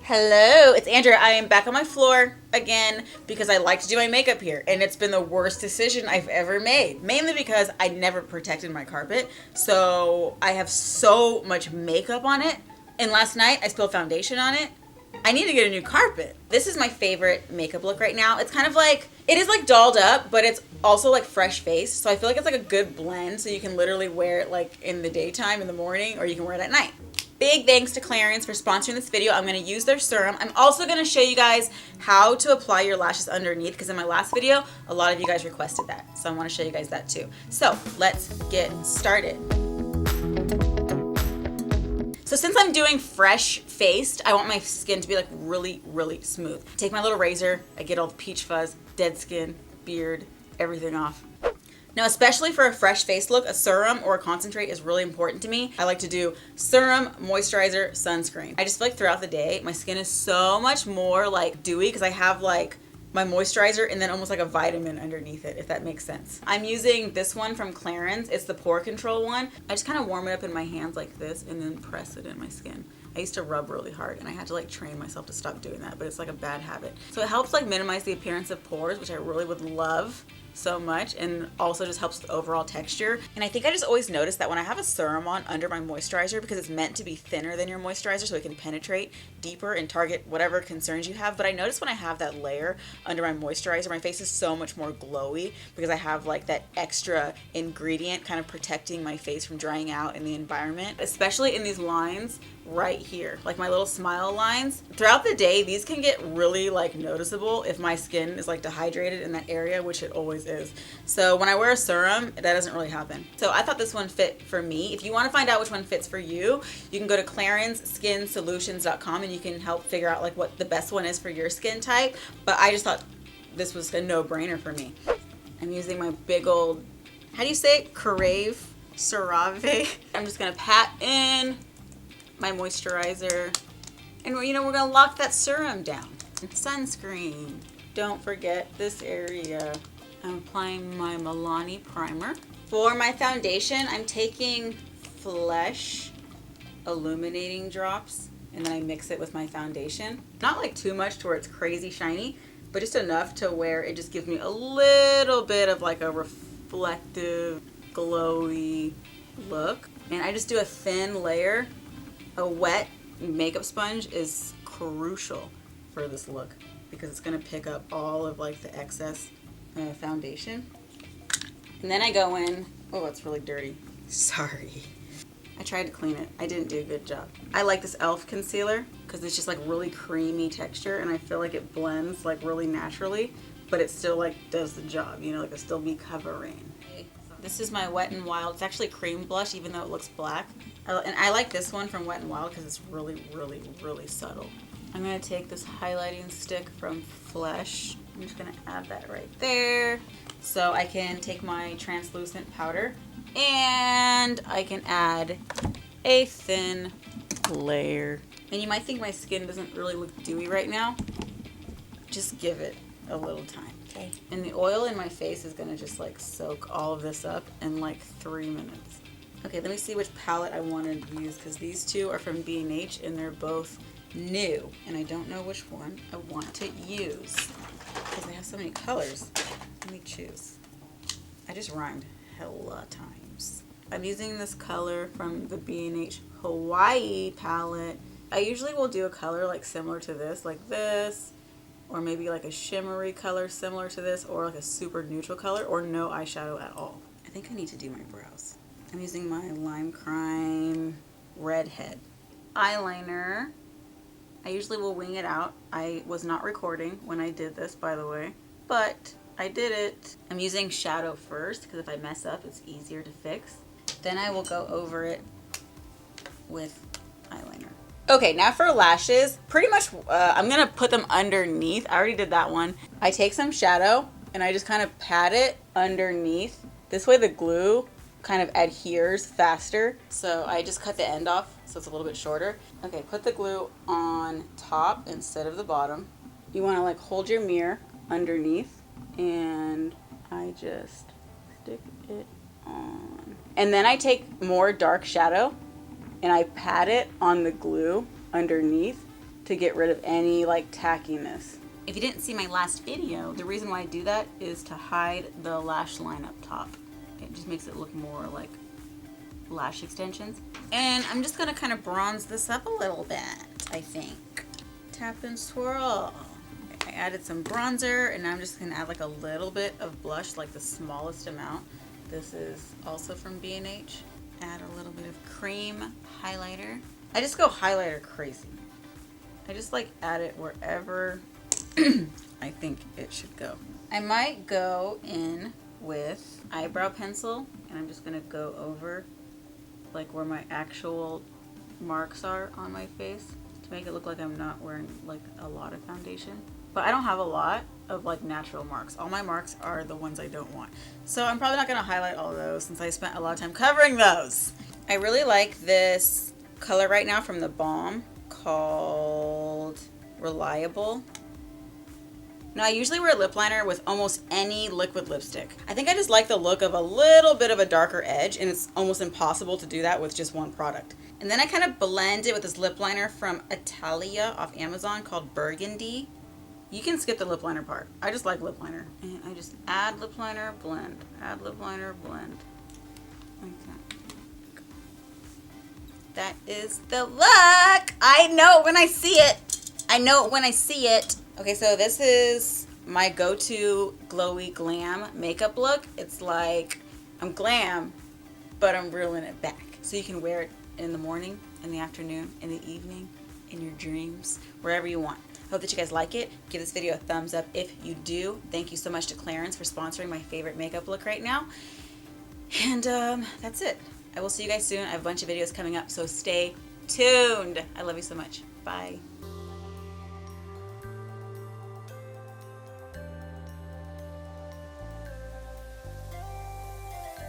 Hello, it's Andrea. I am back on my floor again because I like to do my makeup here, and it's been the worst decision I've ever made. Mainly because I never protected my carpet, so I have so much makeup on it. And last night I spilled foundation on it. I need to get a new carpet. This is my favorite makeup look right now. It's kind of like, it is like dolled up, but it's also like fresh face. So I feel like it's like a good blend, so you can literally wear it like in the daytime, in the morning, or you can wear it at night. Big thanks to Clarins for sponsoring this video. I'm going to use their serum. I'm also going to show you guys how to apply your lashes underneath, because in my last video, a lot of you guys requested that. So I want to show you guys that too. So let's get started. So since I'm doing fresh faced, I want my skin to be like really, really smooth. Take my little razor, I get all the peach fuzz, dead skin, beard, everything off. Now, especially for a fresh face look, a serum or a concentrate is really important to me. I like to do serum, moisturizer, sunscreen. I just feel like throughout the day, my skin is so much more like dewy because I have like my moisturizer and then almost like a vitamin underneath it, if that makes sense. I'm using this one from Clarins. It's the pore control one. I just kind of warm it up in my hands like this and then press it in my skin. I used to rub really hard and I had to like train myself to stop doing that, but it's like a bad habit. So it helps like minimize the appearance of pores, which I really would love so much, and also just helps with overall texture. And I think I just always notice that when I have a serum on under my moisturizer, because it's meant to be thinner than your moisturizer so it can penetrate deeper and target whatever concerns you have, but I notice when I have that layer under my moisturizer, my face is so much more glowy because I have like that extra ingredient kind of protecting my face from drying out in the environment, especially in these lines right here, like my little smile lines. Throughout the day, these can get really like noticeable if my skin is like dehydrated in that area, which it always is. So when I wear a serum, that doesn't really happen. So I thought this one fit for me. If you want to find out which one fits for you, you can go to clarinsskinsolutions.com and you can help figure out like what the best one is for your skin type. But I just thought this was a no-brainer for me. I'm using my big old, how do you say it? Cerave. I'm just gonna pat in my moisturizer, and you know, we're gonna lock that serum down. And sunscreen, don't forget this area. I'm applying my Milani primer. For my foundation, I'm taking Flesh illuminating drops and then I mix it with my foundation. Not like too much to where it's crazy shiny, but just enough to where it just gives me a little bit of like a reflective, glowy look. And I just do a thin layer. A wet makeup sponge is crucial for this look because it's going to pick up all of like the excess foundation. And then I go in, oh, it's really dirty. Sorry. I tried to clean it. I didn't do a good job. I like this e.l.f. concealer because it's just like really creamy texture and I feel like it blends like really naturally, but it still like does the job, you know, like it'll still be covering. This is my Wet n Wild. It's actually cream blush, even though it looks black. And I like this one from Wet n Wild because it's really, really, really subtle. I'm going to take this highlighting stick from Flesh. I'm just going to add that right there. So I can take my translucent powder and I can add a thin layer. And you might think my skin doesn't really look dewy right now. Just give it a little time. Okay. And the oil in my face is gonna just like soak all of this up in like 3 minutes. Okay, let me see which palette I want to use because these two are from B&H and they're both new. And I don't know which one I want to use because they have so many colors. Let me choose. I just rhymed hella times. I'm using this color from the B&H Hawaii palette. I usually will do a color like similar to this, like this. Or maybe like a shimmery color similar to this, or like a super neutral color, or no eyeshadow at all. I think I need to do my brows. I'm using my limecrime redhead eyeliner. I usually will wing it out. I was not recording when I did this, by the way, but I did it. I'm using shadow first because if I mess up, it's easier to fix. Then I will go over it with eyeliner. Okay, now for lashes, pretty much I'm gonna put them underneath. I already did that one. I take some shadow and I just kind of pat it underneath. This way the glue kind of adheres faster. So I just cut the end off so it's a little bit shorter. Okay, put the glue on top instead of the bottom. You wanna like hold your mirror underneath and I just stick it on. And then I take more dark shadow and I pat it on the glue underneath to get rid of any like tackiness. If you didn't see my last video, the reason why I do that is to hide the lash line up top. It just makes it look more like lash extensions. And I'm just gonna kind of bronze this up a little bit, I think. Tap and swirl. I added some bronzer, and now I'm just gonna add like a little bit of blush, like the smallest amount. This is also from B&H. Add a little bit of cream highlighter. I just go highlighter crazy. I just like add it wherever I think it should go. I might go in with eyebrow pencil, and I'm just gonna go over like where my actual marks are on my face to make it look like I'm not wearing like a lot of foundation. But I don't have a lot of like natural marks. All my marks are the ones I don't want. So I'm probably not gonna highlight all of those since I spent a lot of time covering those. I really like this color right now from theBalm called Reliable. Now, I usually wear lip liner with almost any liquid lipstick. I think I just like the look of a little bit of a darker edge, and it's almost impossible to do that with just one product. And then I kind of blend it with this lip liner from Italia off Amazon called Burgundy. You can skip the lip liner part. I just like lip liner. And I just add lip liner, blend. Add lip liner, blend. Like that. That is the look! I know when I see it. I know it when I see it. Okay, so this is my go-to glowy glam makeup look. It's like I'm glam, but I'm reeling it back. So you can wear it in the morning, in the afternoon, in the evening, in your dreams, wherever you want. Hope that you guys like it. Give this video a thumbs up if you do. Thank you so much to Clarins for sponsoring my favorite makeup look right now. And that's it. I will see you guys soon. I have a bunch of videos coming up, so stay tuned. I love you so much. Bye.